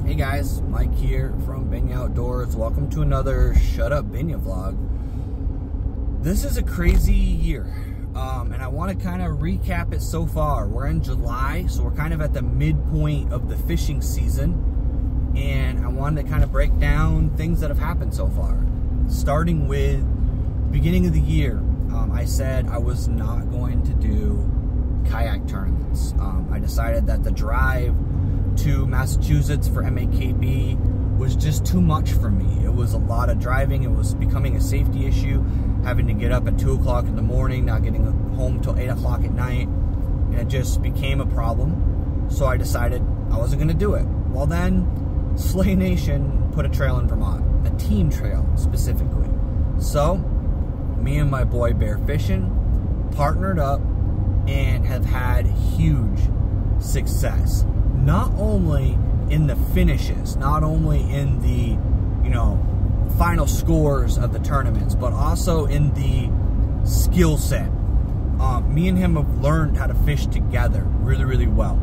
Hey guys, Mike here from Binya Outdoors. Welcome to another Shut Up Binya vlog. This is a crazy year, and I want to kind of recap it so far. We're in July, so we're kind of at the midpoint of the fishing season, and I wanted to kind of break down things that have happened so far. Starting with beginning of the year, I said I was not going to do kayak tournaments. I decided that the drive to Massachusetts for MAKB was just too much for me. It was a lot of driving. It was becoming a safety issue, having to get up at 2 o'clock in the morning, not getting home till 8 o'clock at night, and it just became a problem. So I decided I wasn't going to do it. Well then, Slay Nation put a trail in Vermont, a team trail specifically. So me and my boy Bear Fishing partnered up and have had huge success. Not only in the finishes, not only in the, final scores of the tournaments, but also in the skill set. Me and him have learned how to fish together really, really well.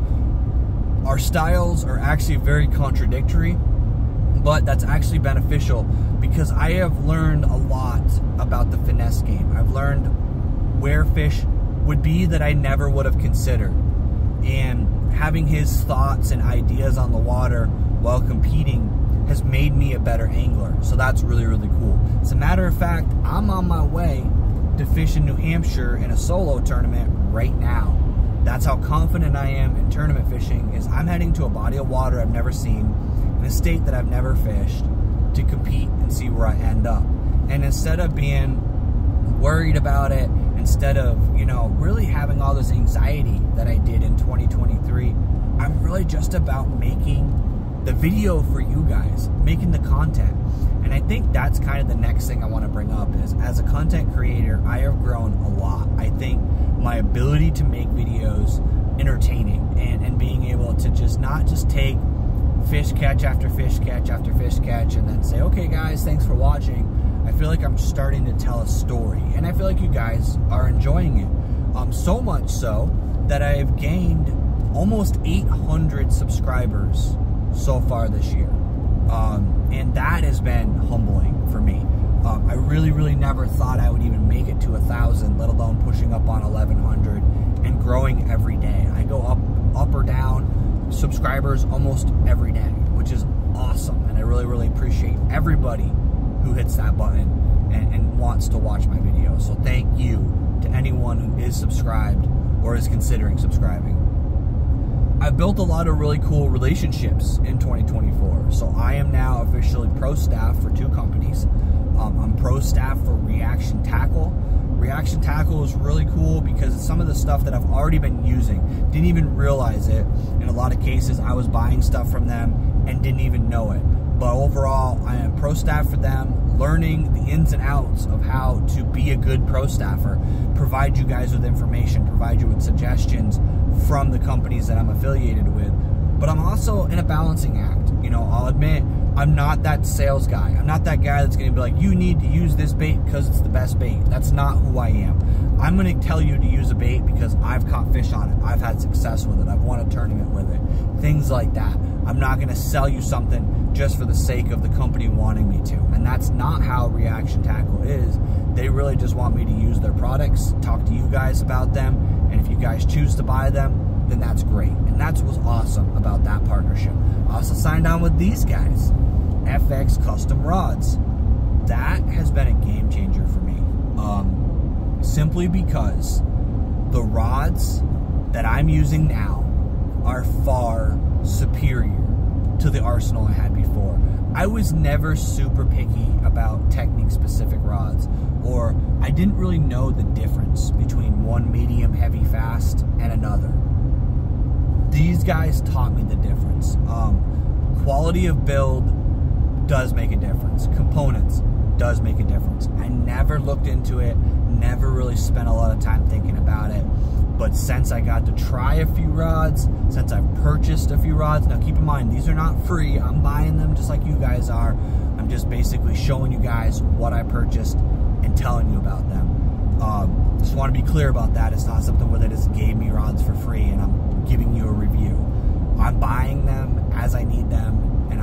Our styles are actually very contradictory, but that's actually beneficial because I have learned a lot about the finesse game. I've learned where fish would be that I never would have considered. And having his thoughts and ideas on the water while competing has made me a better angler. So that's really, really cool. As a matter of fact, I'm on my way to fish in New Hampshire in a solo tournament right now. That's how confident I am in tournament fishing, is I'm heading to a body of water I've never seen, in a state that I've never fished, to compete and see where I end up. And instead of being worried about it, instead of, really having all this anxiety that I did in 2023, I'm really just about making the video for you guys, making the content. And I think that's kind of the next thing I want to bring up is, as a content creator, I have grown a lot. I think my ability to make videos entertaining and being able to just not just take fish catch after fish catch after fish catch and then say, okay guys, thanks for watching. I feel like I'm starting to tell a story, and I feel like you guys are enjoying it. So much so that I've gained almost 800 subscribers so far this year. And that has been humbling for me. I really, really never thought I would even make it to 1,000, let alone pushing up on 1,100 and growing every day. I go up or down subscribers almost every day, which is awesome. And I really, really appreciate everybody who hits that button and wants to watch my videos. So thank you to anyone who is subscribed or is considering subscribing. I've built a lot of really cool relationships in 2024. So I am now officially pro staff for 2 companies. I'm pro staff for Reaction Tackle. Reaction Tackle is really cool because it's some of the stuff that I've already been using. Didn't even realize it. In a lot of cases, I was buying stuff from them and didn't even know it. But overall, I am pro staff for them, learning the ins and outs of how to be a good pro staffer, provide you guys with information, provide you with suggestions from the companies that I'm affiliated with. But I'm also in a balancing act. I'll admit, I'm not that sales guy. I'm not that guy that's going to be like, you need to use this bait because it's the best bait. That's not who I am. I'm going to tell you to use a bait because I've caught fish on it. I've had success with it. I've won a tournament with it. Things like that. I'm not going to sell you something just for the sake of the company wanting me to. And that's not how Reaction Tackle is. They really just want me to use their products, talk to you guys about them, and if you guys choose to buy them, then that's great. And that's what's awesome about that partnership. I also signed on with these guys, FX Custom Rods. That has been a game changer for me. Simply because the rods that I'm using now are far superior to the arsenal I had before. I was never super picky about technique-specific rods, or I didn't really know the difference between one medium heavy fast and another. These guys taught me the difference. Quality of build does make a difference. Components does make a difference. I never looked into it, never really spent a lot of time thinking about it. But since I got to try a few rods, since I've purchased a few rods, now keep in mind, these are not free. I'm buying them just like you guys are. I'm just basically showing you guys what I purchased and telling you about them. Just want to be clear about that. It's not something where they just gave me rods for free and I'm giving you a review. I'm buying them as I need them, and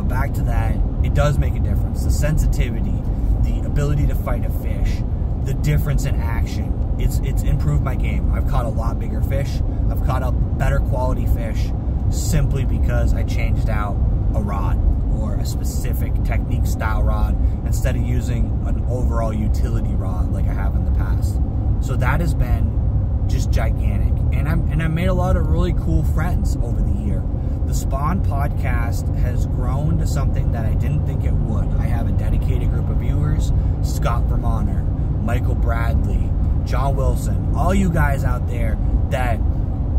But back to that, it does make a difference. The sensitivity, the ability to fight a fish, the difference in action. It's improved my game. I've caught a lot bigger fish. I've caught up better quality fish simply because I changed out a rod or a specific technique style rod instead of using an overall utility rod like I have in the past. So that has been just gigantic. And I made a lot of really cool friends over the year. The Spawn podcast has grown to something that I didn't think it would. I have a dedicated group of viewers: Scott Vermonter, Michael Bradley, John Wilson, all you guys out there that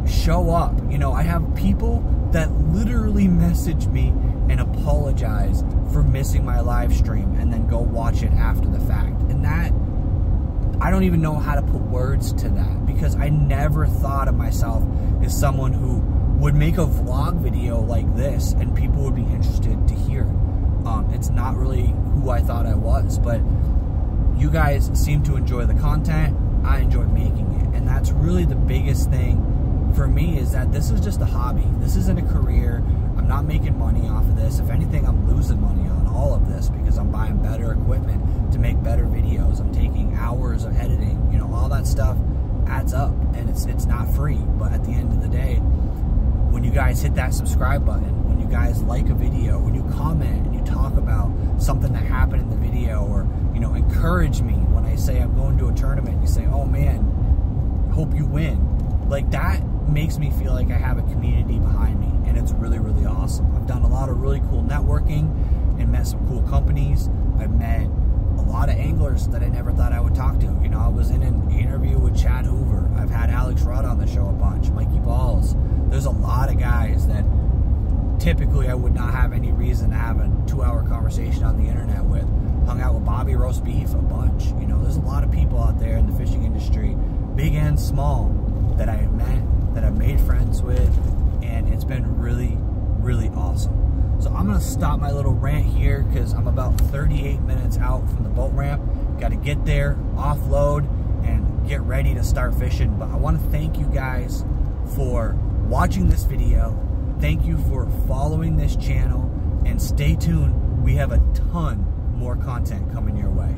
show up. You know, I have people that literally message me and apologize for missing my live stream and then go watch it after the fact. And that, I don't even know how to put words to that, because I never thought of myself as someone who would make a vlog video like this and people would be interested to hear it. It's not really who I thought I was, but you guys seem to enjoy the content. I enjoy making it, and that's really the biggest thing for me, is that this is just a hobby. This isn't a career. I'm not making money off of this. If anything, I'm losing money on all of this because I'm buying better equipment to make better videos. I'm taking hours of editing. You know, all that stuff adds up, and it's not free. But at the end of the day, when you guys hit that subscribe button, when you guys like a video, when you comment and you talk about something that happened in the video, or, you know, encourage me when I say I'm going to a tournament, you say, oh man, hope you win. Like, that makes me feel like I have a community behind me, and it's really, really awesome. I've done a lot of really cool networking and met some cool companies. I've met a lot of anglers that I never thought I would talk to. You know, I was in an interview with Chad Hoover. I've had Alex Rudd on the show a bunch, Mikey Balls. There's a lot of guys that typically I would not have any reason to have a 2-hour conversation on the internet with. Hung out with Bobby Roast Beef a bunch. You know, there's a lot of people out there in the fishing industry, big and small, that I have met, that I've made friends with, and it's been really, really awesome. So I'm going to stop my little rant here because I'm about 38 minutes out from the boat ramp. Got to get there, offload, and get ready to start fishing. But I want to thank you guys for watching this video. Thank you for following this channel, and stay tuned. We have a ton more content coming your way.